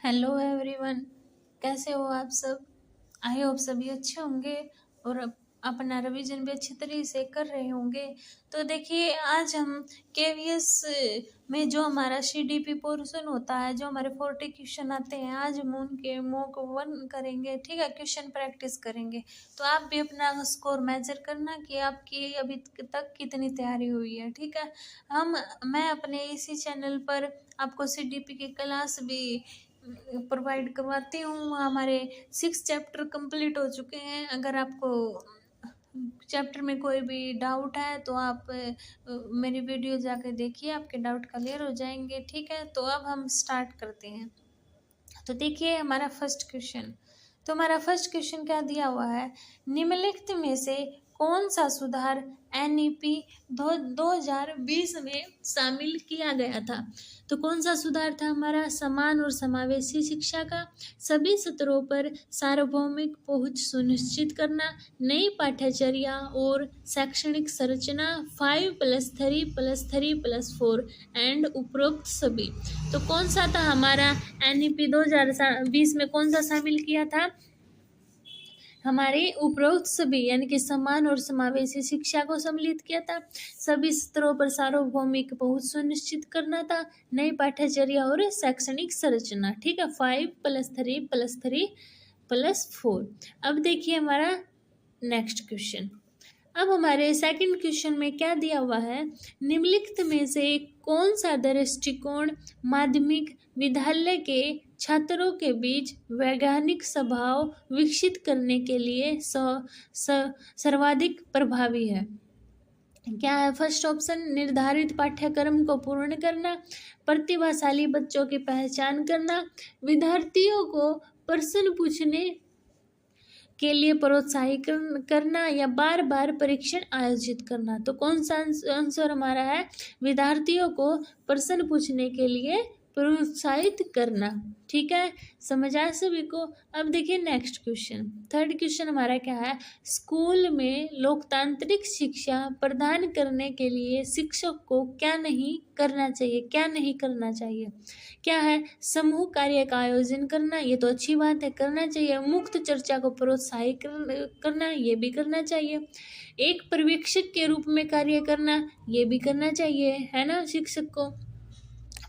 Hello everyone. कैसे हो आप सब? आई होप सभी अच्छे होंगे और अपना रिवीजन भी अच्छी तरीके से कर रहे होंगे। तो देखिए, आज हम केवीएस में जो हमारा सीडीपी पोर्शन होता है, जो हमारे 40 क्वेश्चन आते हैं, आज हम उनके मॉक 1 करेंगे। ठीक है, क्वेश्चन प्रैक्टिस करेंगे। तो आप भी अपना स्कोर मेजर करना कि आपकी अभी तक कितनी तैयारी हुई है। ठीक है, मैं अपने इसी चैनल पर आपको सीडीपी की क्लास भी प्रोवाइड करवाती हूँ। हमारे 6 चैप्टर कंप्लीट हो चुके हैं। अगर आपको चैप्टर में कोई भी डाउट है तो आप मेरी वीडियो जाकर देखिए, आपके डाउट क्लियर हो जाएंगे। ठीक है, तो अब हम स्टार्ट करते हैं। तो देखिए हमारा फर्स्ट क्वेश्चन क्या दिया हुआ है। निम्नलिखित में से कौन सा सुधार एनईपी 2020 में शामिल किया गया था? तो कौन सा सुधार था हमारा? समान और समावेशी शिक्षा का, सभी स्तरों पर सार्वभौमिक पहुंच सुनिश्चित करना, नई पाठ्यचर्या और शैक्षणिक संरचना, 5+3+3+4 एंड उपरोक्त सभी। तो कौन सा था हमारा? एनईपी 2020 में कौन सा शामिल किया था? हमारे उपरोक्त सभी यानी कि समान और समावेशी शिक्षा को सम्मिलित किया था, सभी स्तरों पर सार्वभौमिक पहुंच सुनिश्चित करना था, नई पाठ्यचर्या और शैक्षणिक संरचना। ठीक है, 5+3+3+4। अब देखिए हमारा नेक्स्ट क्वेश्चन। अब हमारे सेकंड क्वेश्चन में क्या दिया हुआ है। निम्नलिखित में से कौन सा दृष्टिकोण माध्यमिक विद्यालय के छात्रों के बीच वैज्ञानिक स्वभाव विकसित करने के लिए सर्वाधिक प्रभावी है? क्या है? फर्स्ट ऑप्शन, निर्धारित पाठ्यक्रम को पूर्ण करना, प्रतिभाशाली बच्चों की पहचान करना, विद्यार्थियों को प्रश्न पूछने के लिए प्रोत्साहित करना, या बार बार परीक्षण आयोजित करना। तो कौन सा आंसर हमारा है? विद्यार्थियों को प्रश्न पूछने के लिए प्रोत्साहित करना। ठीक है, समझ आया सभी को? अब देखिए नेक्स्ट क्वेश्चन। थर्ड क्वेश्चन हमारा क्या है। स्कूल में लोकतांत्रिक शिक्षा प्रदान करने के लिए शिक्षक को क्या नहीं करना चाहिए? क्या है? समूह कार्य का आयोजन करना, ये तो अच्छी बात है, करना चाहिए। मुक्त चर्चा को प्रोत्साहित करना, ये भी करना चाहिए। एक पर्यवेक्षक के रूप में कार्य करना, ये भी करना चाहिए, है ना शिक्षक को।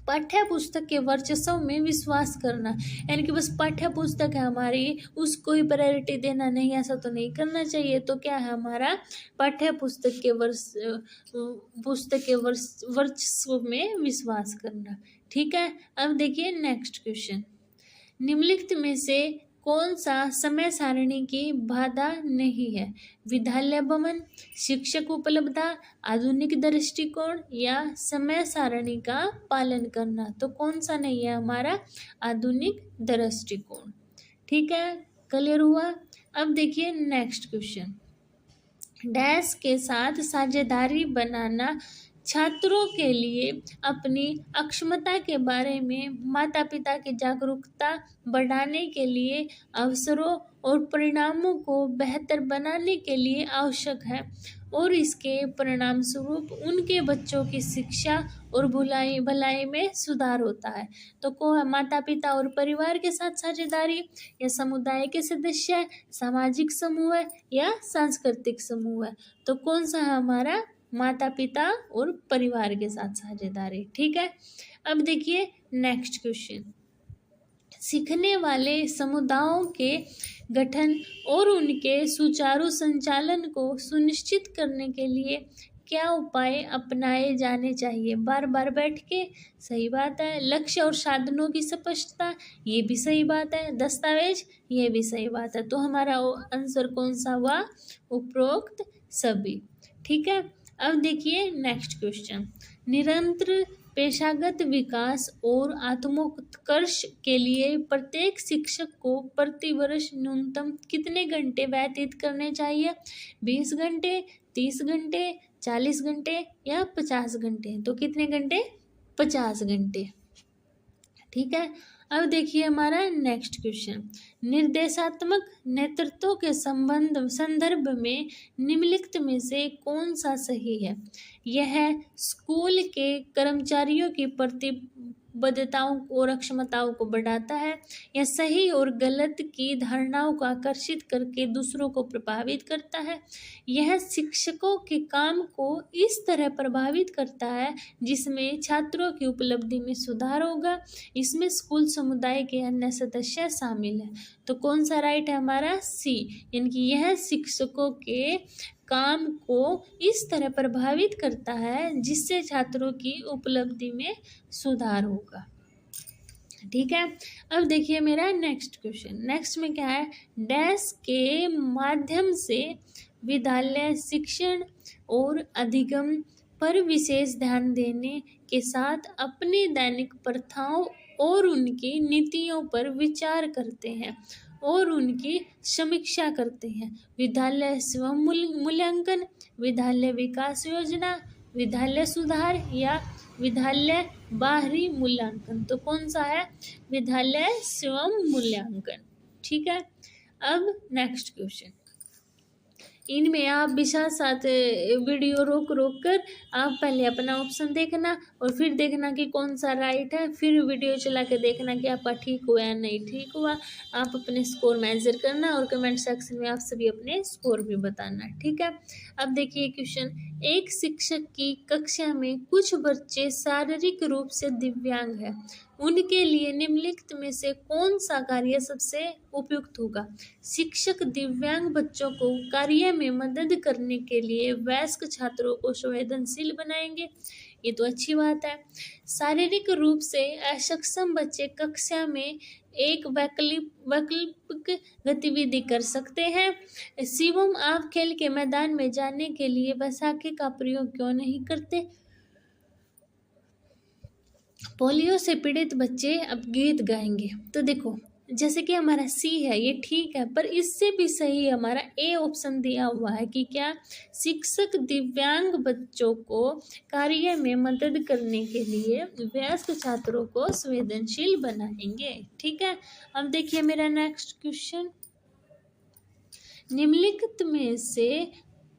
पाठ्य पुस्तक के वर्चस्व में विश्वास करना, यानी कि बस पाठ्य पुस्तक है हमारी, उसको ही प्रायोरिटी देना नहीं, ऐसा तो नहीं करना चाहिए। तो क्या है हमारा? पाठ्य पुस्तक के वर्चस्व में विश्वास करना। ठीक है, अब देखिए नेक्स्ट क्वेश्चन। निम्नलिखित में से कौन सा समय सारणी की बाधा नहीं है? विद्यालय भवन, शिक्षक उपलब्धता, आधुनिक दृष्टिकोण, या समय सारणी का पालन करना। तो कौन सा नहीं है हमारा? आधुनिक दृष्टिकोण। ठीक है, क्लियर हुआ? अब देखिए नेक्स्ट क्वेश्चन। डैश के साथ साझेदारी बनाना छात्रों के लिए अपनी अक्षमता के बारे में माता पिता की जागरूकता बढ़ाने के लिए, अवसरों और परिणामों को बेहतर बनाने के लिए आवश्यक है, और इसके परिणाम स्वरूप उनके बच्चों की शिक्षा और भलाई में सुधार होता है। तो को है माता पिता और परिवार के साथ साझेदारी, या समुदाय के सदस्य, सामाजिक समूह है, या सांस्कृतिक समूह है। तो कौन सा है हमारा? माता पिता और परिवार के साथ साझेदारी। ठीक है, अब देखिए नेक्स्ट क्वेश्चन। सीखने वाले समुदायों के गठन और उनके सुचारू संचालन को सुनिश्चित करने के लिए क्या उपाय अपनाए जाने चाहिए? बार बार बैठ के, सही बात है। लक्ष्य और साधनों की स्पष्टता, ये भी सही बात है। दस्तावेज, ये भी सही बात है। तो हमारा आंसर कौन सा हुआ? उपरोक्त सभी। ठीक है, अब देखिए नेक्स्ट क्वेश्चन। निरंतर पेशागत विकास और आत्मोत्कर्ष के लिए प्रत्येक शिक्षक को प्रति वर्ष न्यूनतम कितने घंटे व्यतीत करने चाहिए? 20 घंटे, 30 घंटे, 40 घंटे, या 50 घंटे? तो कितने घंटे? 50 घंटे। ठीक है, अब देखिए हमारा नेक्स्ट क्वेश्चन। निर्देशात्मक नेतृत्व के संदर्भ में निम्नलिखित में से कौन सा सही है? यह स्कूल के कर्मचारियों की उपलब्धताओं और अक्षमताओं को बढ़ाता है, या सही और गलत की धारणाओं को आकर्षित करके दूसरों को प्रभावित करता है। यह शिक्षकों के काम को इस तरह प्रभावित करता है जिसमें छात्रों की उपलब्धि में सुधार होगा। इसमें स्कूल समुदाय के अन्य सदस्य शामिल हैं। तो कौन सा राइट है हमारा? सी, यानी कि यह शिक्षकों के काम को इस तरह प्रभावित करता है जिससे छात्रों की उपलब्धि में सुधार होगा। ठीक है, अब देखिए मेरा नेक्स्ट क्वेश्चन। नेक्स्ट में क्या है? डैश के माध्यम से विद्यालय शिक्षण और अधिगम पर विशेष ध्यान देने के साथ अपनी दैनिक प्रथाओं और उनकी नीतियों पर विचार करते हैं और उनकी समीक्षा करते हैं। विद्यालय स्वयं मूल्यांकन, विद्यालय विकास योजना, विद्यालय सुधार या विद्यालय बाहरी मूल्यांकन। तो कौन सा है? विद्यालय स्वयं मूल्यांकन। ठीक है, अब नेक्स्ट क्वेश्चन। इनमें आप भी साथ साथ वीडियो रोक कर आप पहले अपना ऑप्शन देखना और फिर देखना कि कौन सा राइट है, फिर वीडियो चला के देखना कि आपका ठीक हुआ या नहीं ठीक हुआ। आप अपने स्कोर मेजर करना और कमेंट सेक्शन में आप सभी अपने स्कोर भी बताना। ठीक है, अब देखिए क्वेश्चन। एक शिक्षक की कक्षा में कुछ बच्चे शारीरिक रूप से दिव्यांग हैं, उनके लिए निम्नलिखित में से कौन सा कार्य सबसे उपयुक्त होगा? शिक्षक दिव्यांग बच्चों को कार्य में मदद करने के लिए वयस्क छात्रों को संवेदनशील बनाएंगे। ये तो अच्छी बात है। शारीरिक रूप से अक्षम बच्चे कक्षा में एक वैकल्पिक गतिविधि कर सकते हैं। शिवम, आप खेल के मैदान में जाने के लिए बैसाखी का प्रयोग क्यों नहीं करते? पोलियो से पीड़ित बच्चे अब गीत गाएंगे। तो देखो, जैसे कि हमारा सी है ये ठीक है, पर इससे भी सही हमारा ए ऑप्शन दिया हुआ है कि क्या? शिक्षक दिव्यांग बच्चों को कार्य में मदद करने के लिए वयस्क छात्रों को संवेदनशील बनाएंगे। ठीक है, अब देखिए मेरा नेक्स्ट क्वेश्चन। निम्नलिखित में से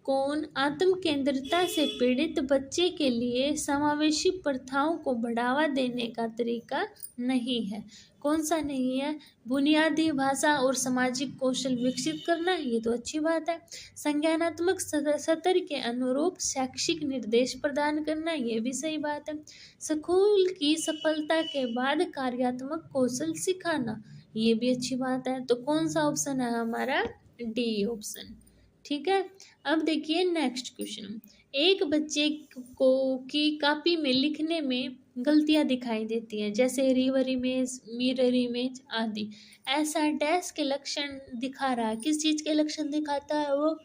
कौन आत्म केंद्रितता से पीड़ित बच्चे के लिए समावेशी प्रथाओं को बढ़ावा देने का तरीका नहीं है? कौन सा नहीं है? बुनियादी भाषा और सामाजिक कौशल विकसित करना, ये तो अच्छी बात है। संज्ञानात्मक सत्र के अनुरूप शैक्षिक निर्देश प्रदान करना, ये भी सही बात है। स्कूल की सफलता के बाद कार्यात्मक कौशल सिखाना, ये भी अच्छी बात है। तो कौन सा ऑप्शन है हमारा? D option. ठीक है, अब देखिए नेक्स्ट क्वेश्चन। एक बच्चे को की कॉपी में लिखने में गलतियां दिखाई देती हैं, जैसे रिवर इमेज, मिरर इमेज आदि। ऐसा डैश के लक्षण दिखा रहा है। किस चीज के लक्षण दिखाता है वो?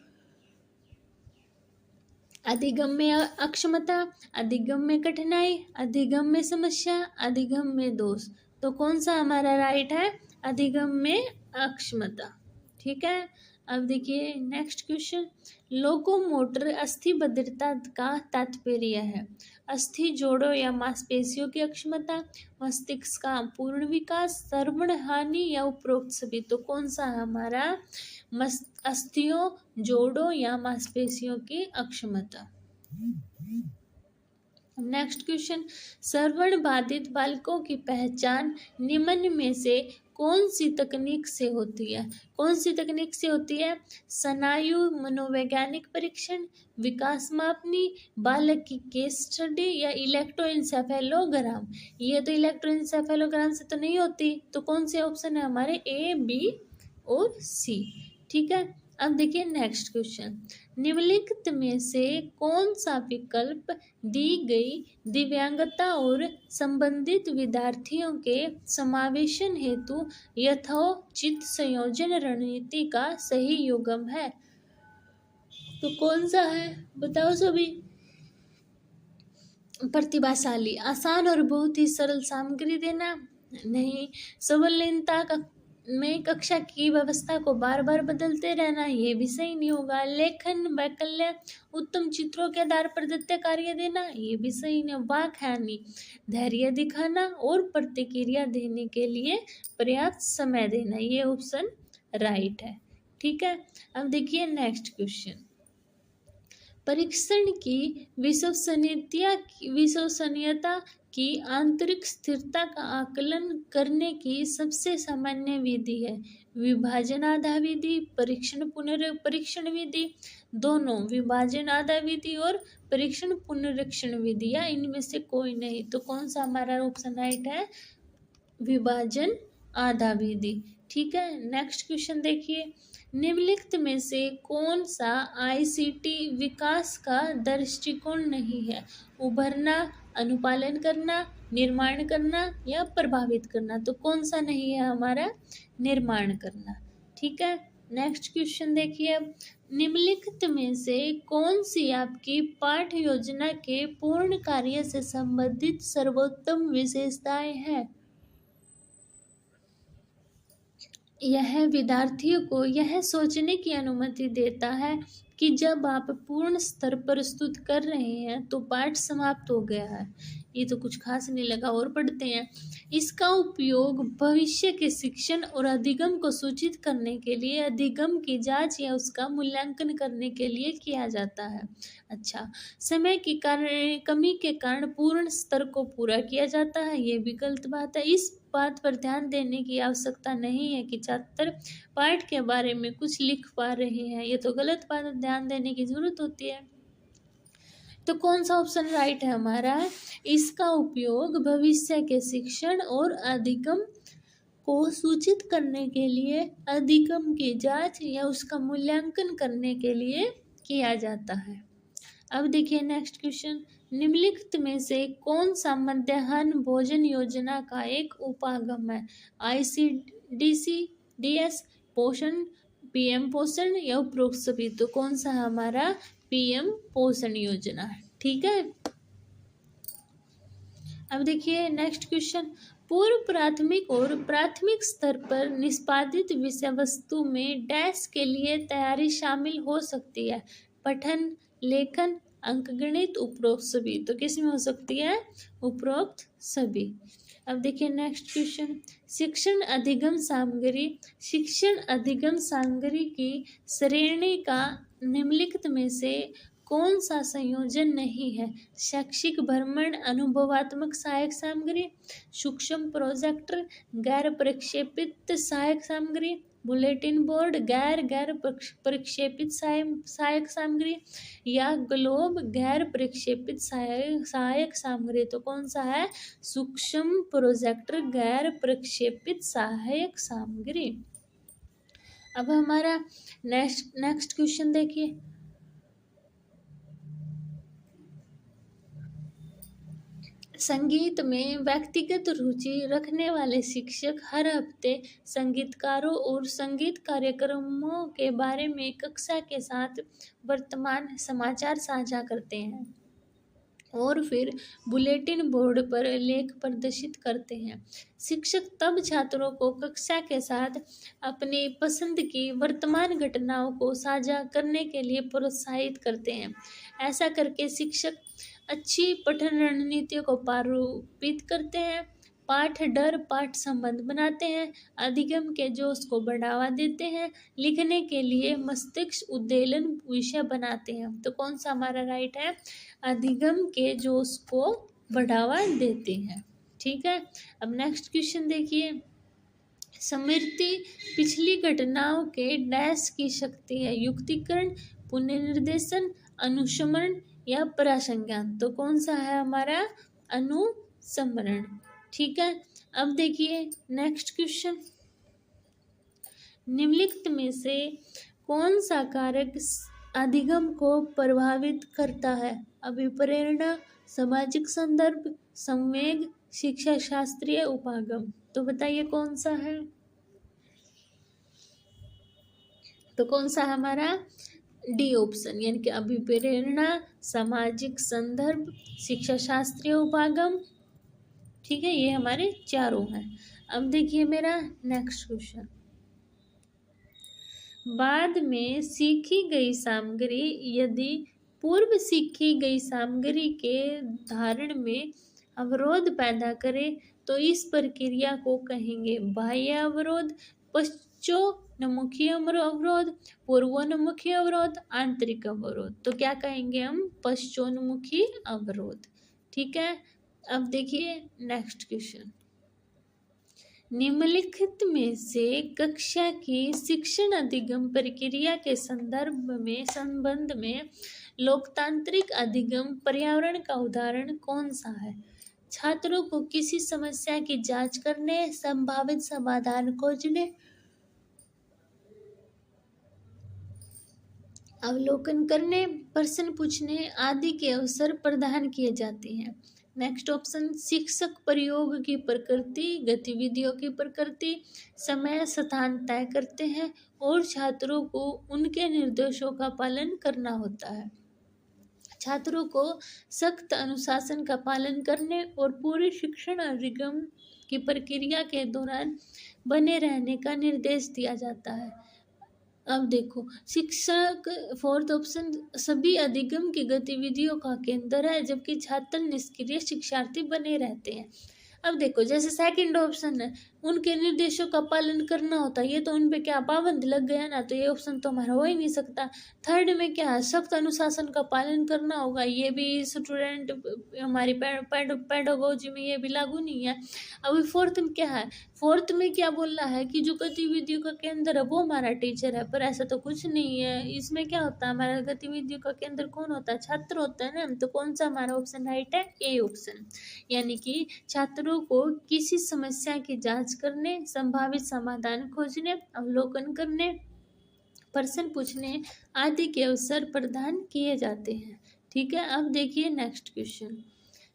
अधिगम में अक्षमता, अधिगम में कठिनाई, अधिगम में समस्या, अधिगम में दोष। तो कौन सा हमारा राइट है? अधिगम में अक्षमता। ठीक है, अब देखिए नेक्स्ट क्वेश्चन। लोकोमोटर अस्थिबद्धता का तात्पर्य है अस्थि जोड़ों या मांसपेशियों की अक्षमता, मस्तिष्क का पूर्ण विकास, श्रवण हानि या उपरोक्त सभी। तो कौन सा है हमारा? अस्थियों, जोड़ों या मांसपेशियों की अक्षमता। Next question. श्रवण बाधित बालकों की पहचान निम्न में से कौन सी तकनीक से होती है? कौन सी तकनीक से होती है? स्नायु मनोवैज्ञानिक परीक्षण, विकास मापनी, बालक की केस स्टडी या इलेक्ट्रोएंसेफेलोग्राम। ये तो इलेक्ट्रोएंसेफेलोग्राम से तो नहीं होती। तो कौन से ऑप्शन है हमारे? ए, बी और सी। ठीक है, अब देखिए नेक्स्ट क्वेश्चन। निम्नलिखित में से कौन सा विकल्प दी गई दिव्यांगता और संबंधित विद्यार्थियों के समावेशन हेतु यथोचित संयोजन रणनीति का सही युग्म है? तो कौन सा है बताओ सभी? प्रतिभाशाली, आसान और बहुत ही सरल सामग्री देना, नहीं। संलग्नता में कक्षा की व्यवस्था को बार बार बदलते रहना, ये भी सही नहीं होगा। लेखन वैकल्य, उत्तम चित्रों के आधार पर दत्त कार्य देना, ये भी सही नहीं। वाकहानी, धैर्य दिखाना और प्रतिक्रिया देने के लिए पर्याप्त समय देना, ये ऑप्शन राइट है। ठीक है, अब देखिए नेक्स्ट क्वेश्चन। परीक्षण की विश्वसनीयता कि आंतरिक स्थिरता का आकलन करने की सबसे सामान्य विधि है विभाजन आधा विधि, परीक्षण पुनरीक्षण विधि, दोनों विभाजन आधा विधि और परीक्षण पुनरीक्षण विधि, या इनमें से कोई नहीं। तो कौन सा हमारा ऑप्शन राइट है? विभाजन आधा विधि। ठीक है, नेक्स्ट क्वेश्चन देखिए, निम्नलिखित में से कौन सा आईसीटी विकास का दृष्टिकोण नहीं है? उभरना, अनुपालन करना, निर्माण करना या प्रभावित करना। तो कौन सा नहीं है हमारा? निर्माण करना। ठीक है, नेक्स्ट क्वेश्चन देखिए, निम्नलिखित में से कौन सी आपकी पाठ्य योजना के पूर्ण कार्य से संबंधित सर्वोत्तम विशेषताएं हैं? यह विद्यार्थियों को यह सोचने की अनुमति देता है कि जब आप पूर्ण स्तर प्रस्तुत कर रहे हैं तो पाठ समाप्त हो गया है। ये तो कुछ खास नहीं लगा, और पढ़ते हैं। इसका उपयोग भविष्य के शिक्षण और अधिगम को सूचित करने के लिए, अधिगम की जांच या उसका मूल्यांकन करने के लिए किया जाता है। अच्छा, समय की कमी के कारण पूर्ण स्तर को पूरा किया जाता है, ये भी गलत बात है। इस बात पर ध्यान देने की आवश्यकता नहीं है कि छात्र पाठ के बारे में कुछ लिख पा रहे हैं, ये तो गलत बात है, ध्यान देने की जरूरत होती है। तो कौन सा ऑप्शन राइट है हमारा? इसका उपयोग भविष्य के शिक्षण और अधिगम को सूचित करने के लिए, अधिगम की जांच या उसका मूल्यांकन करने के लिए किया जाता है। अब देखिए नेक्स्ट क्वेश्चन, निम्नलिखित में से कौन सा मध्याह्न भोजन योजना का एक उपागम है? आईसीडीसी, डीएस, पोषण, पीएम पोषण या उपरोक्त सभी। तो कौन सा हमारा? पीएम पोषण योजना है। ठीक है, अब देखिए नेक्स्ट क्वेश्चन, पूर्व प्राथमिक और प्राथमिक स्तर पर निष्पादित विषय वस्तु में डैश के लिए तैयारी शामिल हो सकती है? पठन, लेखन, अंकगणित, उपरोक्त सभी। तो किस में हो सकती है? उपरोक्त सभी। अब देखिए नेक्स्ट क्वेश्चन, शिक्षण अधिगम सामग्री, शिक्षण अधिगम सामग्री की श्रेणी का निम्नलिखित में से कौन सा संयोजन नहीं है? शैक्षिक भ्रमण, अनुभवात्मक सहायक सामग्री, सूक्ष्म प्रोजेक्टर, गैर प्रक्षेपित सहायक सामग्री, बुलेटिन बोर्ड, गैर प्रक्षेपित सहायक सामग्री या ग्लोब गैर प्रक्षेपित सहायक सामग्री। तो कौन सा है? सूक्ष्म प्रोजेक्टर, गैर प्रक्षेपित सहायक सामग्री। अब हमारा नेक्स्ट क्वेश्चन देखिए, संगीत में व्यक्तिगत रुचि रखने वाले शिक्षक हर हफ्ते संगीतकारों और संगीत कार्यक्रमों के बारे में कक्षा के साथ वर्तमान समाचार साझा करते हैं और फिर बुलेटिन बोर्ड पर लेख प्रदर्शित करते हैं। शिक्षक तब छात्रों को कक्षा के साथ अपनी पसंद की वर्तमान घटनाओं को साझा करने के लिए प्रोत्साहित करते हैं। ऐसा करके शिक्षक अच्छी पठन रणनीतियों को प्रारूपित करते हैं, पाठ डर पाठ संबंध बनाते हैं, अधिगम के जोश को बढ़ावा देते हैं, लिखने के लिए मस्तिष्क उद्वेलन विषय बनाते हैं। तो कौन सा हमारा राइट है? अधिगम के जोश को बढ़ावा देते हैं। ठीक है, अब नेक्स्ट क्वेश्चन देखिए, स्मृति पिछली घटनाओं के डैश की शक्ति है? युक्तिकरण, पुनर्निर्देशन, अनुस्मरण या प्रासंज्ञान। तो कौन सा है हमारा? अनुस्मरण। ठीक है, अब देखिए नेक्स्ट क्वेश्चन, निम्नलिखित में से कौन सा कारक अधिगम को प्रभावित करता है? अभिप्रेरणा, सामाजिक संदर्भ, संवेग, शिक्षा शास्त्रीय उपागम। तो बताइए कौन सा है? तो कौन सा हमारा? डी ऑप्शन, यानी कि अभिप्रेरणा, सामाजिक संदर्भ, शिक्षा शास्त्रीय उपागम। ठीक है, ये हमारे चारों हैं। अब देखिए मेरा नेक्स्ट क्वेश्चन, बाद में सीखी गई सामग्री यदि पूर्व सीखी गई सामग्री के धारण में अवरोध पैदा करे तो इस प्रक्रिया को कहेंगे बाह्य अवरोध, पश्चोन्मुखी अवरोध, पूर्वोन्मुखी अवरोध, आंतरिक अवरोध। तो क्या कहेंगे हम? पश्चोन्मुखी अवरोध। ठीक है, अब देखिए नेक्स्ट क्वेश्चन। निम्नलिखित में से कक्षा की शिक्षण अधिगम प्रक्रिया के संबंध में लोकतांत्रिक अधिगम पर्यावरण का उदाहरण कौन सा है? छात्रों को किसी समस्या की जांच करने, संभावित समाधान खोजने, अवलोकन करने, प्रश्न पूछने आदि के अवसर प्रदान किए जाते हैं। नेक्स्ट ऑप्शन, शिक्षक प्रयोग की प्रकृति, गतिविधियों की प्रकृति, समय स्थान तय करते हैं और छात्रों को उनके निर्देशों का पालन करना होता है। छात्रों को सख्त अनुशासन का पालन करने और पूरी शिक्षण अधिगम की प्रक्रिया के दौरान बने रहने का निर्देश दिया जाता है। अब देखो, शिक्षक फोर्थ ऑप्शन सभी अधिगम की गतिविधियों का केंद्र है, जबकि छात्र निष्क्रिय शिक्षार्थी बने रहते हैं। अब देखो, जैसे सेकंड ऑप्शन है उनके निर्देशों का पालन करना होता है, ये तो उन पे क्या पाबंद लग गया ना, तो ये ऑप्शन तो हमारा हो ही नहीं सकता। थर्ड में क्या है, सख्त अनुशासन का पालन करना होगा, ये भी स्टूडेंट हमारी पेडागोजी में ये भी लागू नहीं है। अभी फोर्थ में क्या है, फोर्थ में क्या बोल रहा है कि जो गतिविधियों का केंद्र है वो हमारा टीचर है, पर ऐसा तो कुछ नहीं है। इसमें क्या होता है, हमारा गतिविधियों का केंद्र कौन होता है? छात्र होता है ना। तो कौन सा हमारा ऑप्शन राइट है? ए ऑप्शन, यानी कि छात्रों को किसी समस्या की जांच करने, संभावित समाधान खोजने, अवलोकन करने, प्रश्न पूछने आदि के अवसर प्रदान किए जाते हैं। ठीक है, अब देखिए नेक्स्ट क्वेश्चन।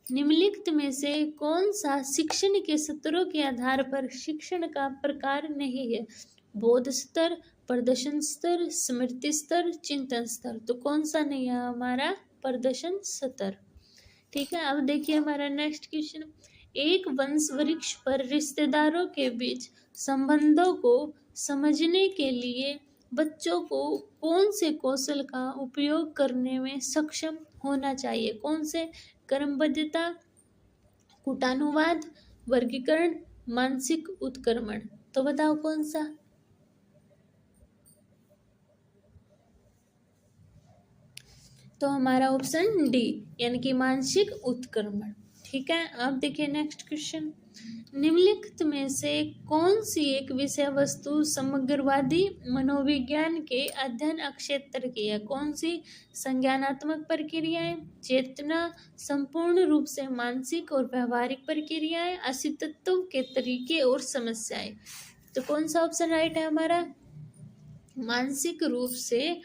निम्नलिखित में से कौन सा शिक्षण के सत्रों के आधार पर शिक्षण का प्रकार नहीं है? बोध स्तर, प्रदर्शन स्तर, स्मृति स्तर, चिंतन स्तर। तो कौन सा नहीं है हमारा? प्रदर्शन स्तर। ठीक है, अब देखिए हमारा नेक्स्ट क्वेश्चन। एक वंश वृक्ष पर रिश्तेदारों के बीच संबंधों को समझने के लिए बच्चों को कौन से कौशल का उपयोग करने में सक्षम होना चाहिए? कौन से? क्रमबद्धता, कूटानुवाद, वर्गीकरण, मानसिक उत्क्रमण। तो बताओ कौन सा? तो हमारा ऑप्शन डी, यानी कि मानसिक उत्क्रमण। ठीक है, अब देखिए नेक्स्ट क्वेश्चन। निम्नलिखित में से कौन सी एक विषय वस्तु समग्रवादी मनोविज्ञान के अध्ययन क्षेत्र की है? कौन सी? संज्ञानात्मक प्रक्रियाएं, चेतना, संपूर्ण रूप से मानसिक और व्यवहारिक प्रक्रियाएं, अस्तित्व के तरीके और समस्याएं। तो कौन सा ऑप्शन राइट है हमारा? मानसिक रूप से,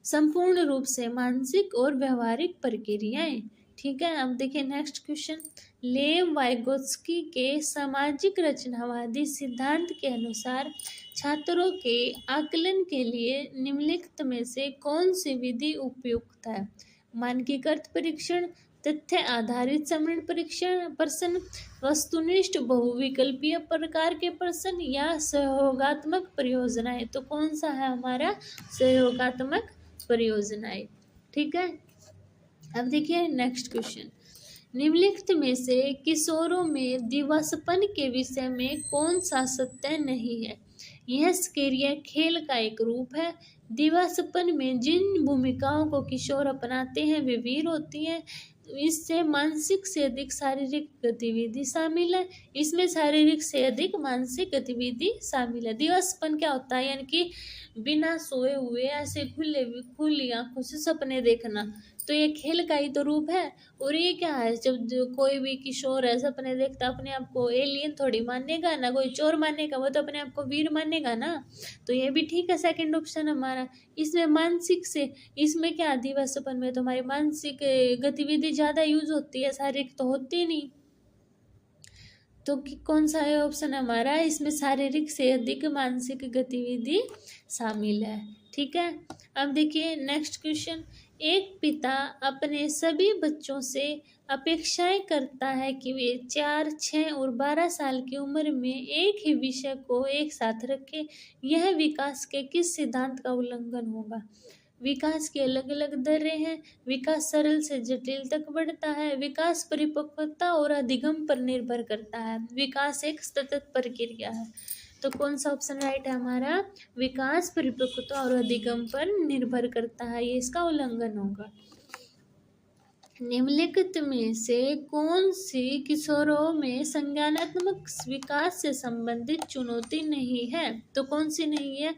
संपूर्ण रूप से मानसिक और व्यवहारिक प्रक्रियाएं। ठीक है, अब देखिए नेक्स्ट क्वेश्चन। लेव वाइगोत्स्की के सामाजिक रचनावादी सिद्धांत के अनुसार छात्रों के आकलन के लिए निम्नलिखित में से कौन सी विधि उपयुक्त है? मानकीकृत परीक्षण, तथ्य आधारित समरण परीक्षण प्रश्न, वस्तुनिष्ठ बहुविकल्पीय प्रकार के प्रश्न, या सहयोगात्मक परियोजनाएं। तो कौन सा है हमारा? सहयोगात्मक परियोजनाएं। ठीक है, अब देखिए नेक्स्ट क्वेश्चन। निम्नलिखित में से किशोरों में दिवास्पन के विषय में कौन सा सत्य नहीं है? यह सक्रिय खेल का एक रूप है। दिवास्पन में जिन भूमिकाओं को किशोर अपनाते हैं वे वीर होती हैं। इससे मानसिक से अधिक शारीरिक गतिविधि शामिल है। इसमें शारीरिक से अधिक मानसिक गतिविधि शामिल है। दिवास्पन क्या होता है? यानी कि बिना सोए हुए ऐसे खुली आंखों से सपने देखना, तो ये खेल का ही तो रूप है। और ये क्या है, जब कोई भी किशोर है सपने देखता, अपने आप को एलियन थोड़ी मानेगा ना, कोई चोर मानेगा, वो तो अपने आप को वीर मानेगा ना। तो ये भी ठीक है, सेकंड ऑप्शन हमारा। इसमें मानसिक से, इसमें क्या दिवास्पन में तो हमारी मानसिक गतिविधि ज्यादा यूज होती है, शारीरिक तो होती नहीं। तो कौन सा है ऑप्शन हमारा? इसमें शारीरिक से अधिक मानसिक गतिविधि शामिल है। ठीक है, अब देखिए नेक्स्ट क्वेश्चन। एक पिता अपने सभी बच्चों से अपेक्षाएं करता है कि वे 4, 6 और 12 साल की उम्र में एक ही विषय को एक साथ रखें। यह विकास के किस सिद्धांत का उल्लंघन होगा? विकास की अलग अलग दरें हैं। विकास सरल से जटिल तक बढ़ता है। विकास परिपक्वता और अधिगम पर निर्भर करता है। विकास एक सतत प्रक्रिया है। तो कौन सा ऑप्शन राइट है हमारा? विकास परिपक्वता और अधिगम पर निर्भर करता है, ये इसका उल्लंघन होगा। निम्नलिखित में से कौन सी किशोरों में संज्ञानात्मक विकास से संबंधित चुनौती नहीं है? तो कौन सी नहीं है?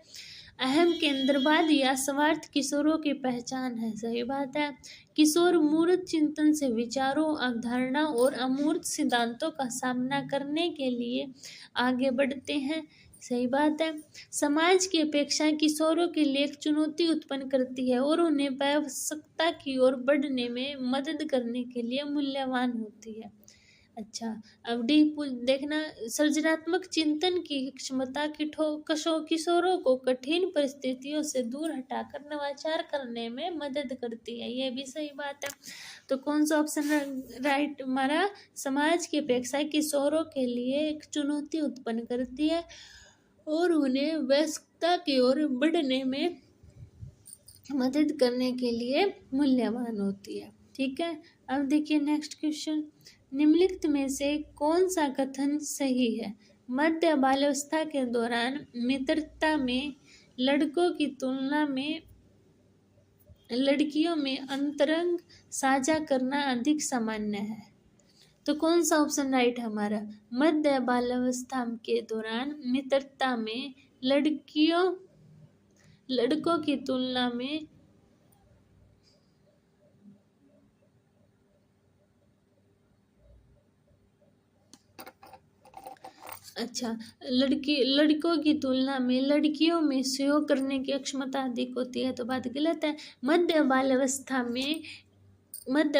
अहम केंद्रवाद या स्वार्थ किशोरों की पहचान है। सही बात है। किशोर मूर्त चिंतन से विचारों, अवधारणा और अमूर्त सिद्धांतों का सामना करने के लिए आगे बढ़ते हैं। सही बात है। समाज की अपेक्षाएं किशोरों के लिए एक चुनौती उत्पन्न करती है और उन्हें वयस्कता की ओर बढ़ने में मदद करने के लिए मूल्यवान होती है। अच्छा, अब डी देखना, सृजनात्मक चिंतन की क्षमता किशोरों को कठिन परिस्थितियों से दूर हटाकर नवाचार करने में मदद करती है। ये भी सही बात है। तो कौन सा ऑप्शन राइट हमारा? समाज की अपेक्षा किशोरों के लिए एक चुनौती उत्पन्न करती है और उन्हें वयस्कता की ओर बढ़ने में मदद करने के लिए मूल्यवान होती है। ठीक है। अब देखिए नेक्स्ट क्वेश्चन, निम्नलिखित में से कौन सा कथन सही है? मध्य बाल्यावस्था के दौरान मित्रता में लड़कों की तुलना में लड़कियों में अंतरंग साझा करना अधिक सामान्य है। तो कौन सा ऑप्शन राइट है हमारा? मध्य बाल्यावस्था के दौरान मित्रता में लड़कों की तुलना में अच्छा, लड़कों की तुलना में लड़कियों में सहयोग करने की क्षमता अधिक होती है। तो बात गलत है। मध्य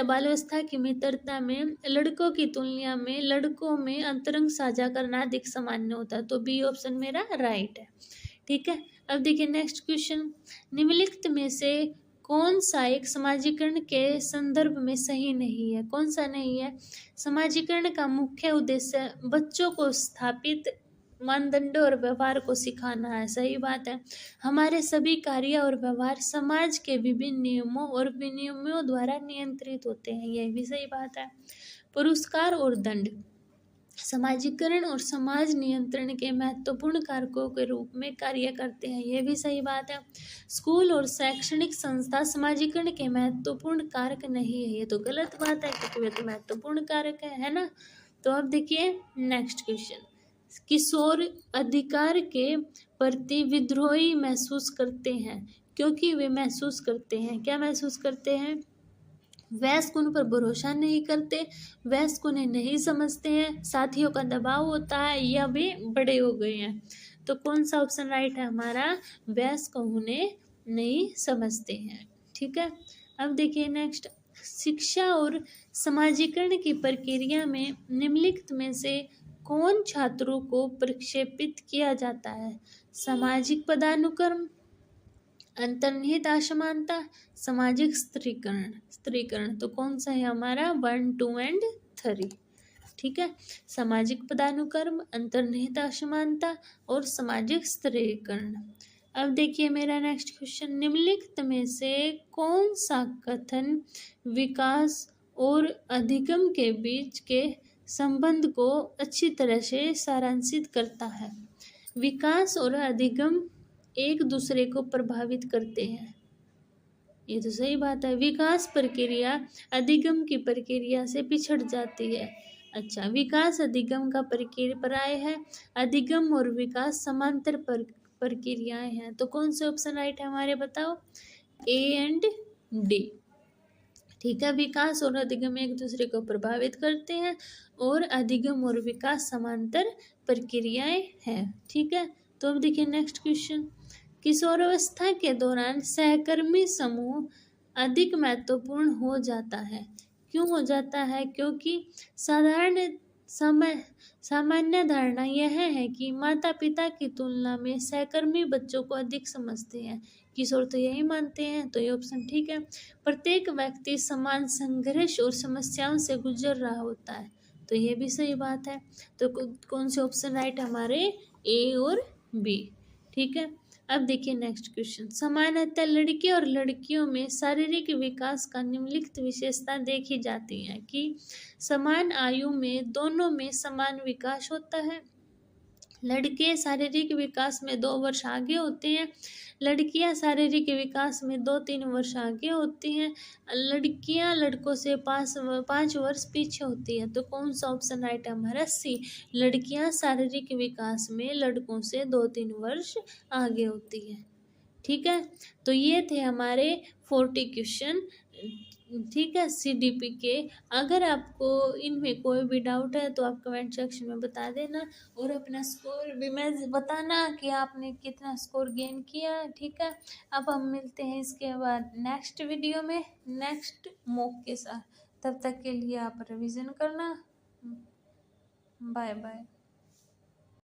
बाल्यावस्था की मित्रता में लड़कों की तुलना में लड़कों में अंतरंग साझा करना अधिक सामान्य होता है। तो बी ऑप्शन मेरा राइट है। ठीक है। अब देखिए नेक्स्ट क्वेश्चन, निम्नलिखित में से कौन सा एक समाजीकरण के संदर्भ में सही नहीं है? कौन सा नहीं है? समाजीकरण का मुख्य उद्देश्य बच्चों को स्थापित मानदंडों और व्यवहार को सिखाना है। सही बात है। हमारे सभी कार्य और व्यवहार समाज के विभिन्न नियमों और विनियमों द्वारा नियंत्रित होते हैं। यह भी सही बात है। पुरस्कार और दंड समाजीकरण और समाज नियंत्रण के महत्वपूर्ण कारकों के रूप में कार्य करते हैं। यह भी सही बात है। स्कूल और शैक्षणिक संस्था समाजीकरण के महत्वपूर्ण कारक नहीं है। ये तो गलत बात है क्योंकि वे तो महत्वपूर्ण कारक है ना। तो अब देखिए नेक्स्ट क्वेश्चन, किशोर अधिकार के प्रति विद्रोही महसूस करते हैं क्योंकि वे महसूस करते हैं, क्या महसूस करते हैं? वयस्क उन पर भरोसा नहीं करते, वयस्क उन्हें नहीं समझते हैं, साथियों का दबाव होता है या वे बड़े हो गए हैं। तो कौन सा ऑप्शन राइट है हमारा? वयस्क उन्हें नहीं समझते हैं। ठीक है। अब देखिए नेक्स्ट, शिक्षा और समाजीकरण की प्रक्रिया में निम्नलिखित में से कौन छात्रों को प्रक्षेपित किया जाता है? सामाजिक पदानुक्रम, अंतर्निहित असमानता, सामाजिक स्त्रीकरण। तो कौन सा है हमारा? 1, 2 एंड 3। ठीक है। सामाजिक पदानुक्रम, अंतर्निहित असमानता और सामाजिक स्त्रीकरण। अब देखिए मेरा नेक्स्ट क्वेश्चन, निम्नलिखित में से कौन सा कथन विकास और अधिगम के बीच के संबंध को अच्छी तरह से सारांशित करता है? विकास और अधिगम एक दूसरे को प्रभावित करते हैं। ये तो सही बात है। विकास प्रक्रिया अधिगम की प्रक्रिया से पिछड़ जाती है। अच्छा, विकास अधिगम का पर्याय है। अधिगम और विकास समांतर प्रक्रियाएं हैं। तो कौन से ऑप्शन राइट है हमारे? बताओ, ए एंड डी। ठीक है। विकास और अधिगम एक दूसरे को प्रभावित करते हैं और अधिगम और विकास समांतर प्रक्रियाएं हैं। ठीक है। तो अब देखिए नेक्स्ट क्वेश्चन, किशोरावस्था के दौरान सहकर्मी समूह अधिक महत्वपूर्ण हो जाता है। क्यों हो जाता है? क्योंकि सामान्य धारणा यह है कि माता पिता की तुलना में सहकर्मी बच्चों को अधिक समझते हैं। किशोर तो यही मानते हैं। तो ये ऑप्शन ठीक है। प्रत्येक व्यक्ति समान संघर्ष और समस्याओं से गुजर रहा होता है। तो ये भी सही बात है। तो कौन से ऑप्शन राइट हमारे? ए और बी। ठीक है। अब देखिए नेक्स्ट क्वेश्चन, सामान्यतः लड़के और लड़कियों में शारीरिक विकास का निम्नलिखित विशेषता देखी जाती है कि समान आयु में दोनों में समान विकास होता है, लड़के शारीरिक विकास में 2 वर्ष आगे होते हैं, लड़कियां शारीरिक विकास में 2-3 वर्ष आगे होती हैं, लड़कियां लड़कों से 5 वर्ष पीछे होती है। तो कौन सा ऑप्शन राइट है हमारा? सी, लड़कियां शारीरिक विकास में लड़कों से 2-3 वर्ष आगे होती है। ठीक है, तो ये थे हमारे 40 क्वेश्चन। ठीक है, CDP के। अगर आपको इनमें कोई भी डाउट है तो आप कमेंट सेक्शन में बता देना, और अपना स्कोर भी मैं बताना कि आपने कितना स्कोर गेन किया है। ठीक है, अब हम मिलते हैं इसके बाद नेक्स्ट वीडियो में नेक्स्ट मॉक के साथ। तब तक के लिए आप रिवीजन करना। Bye bye.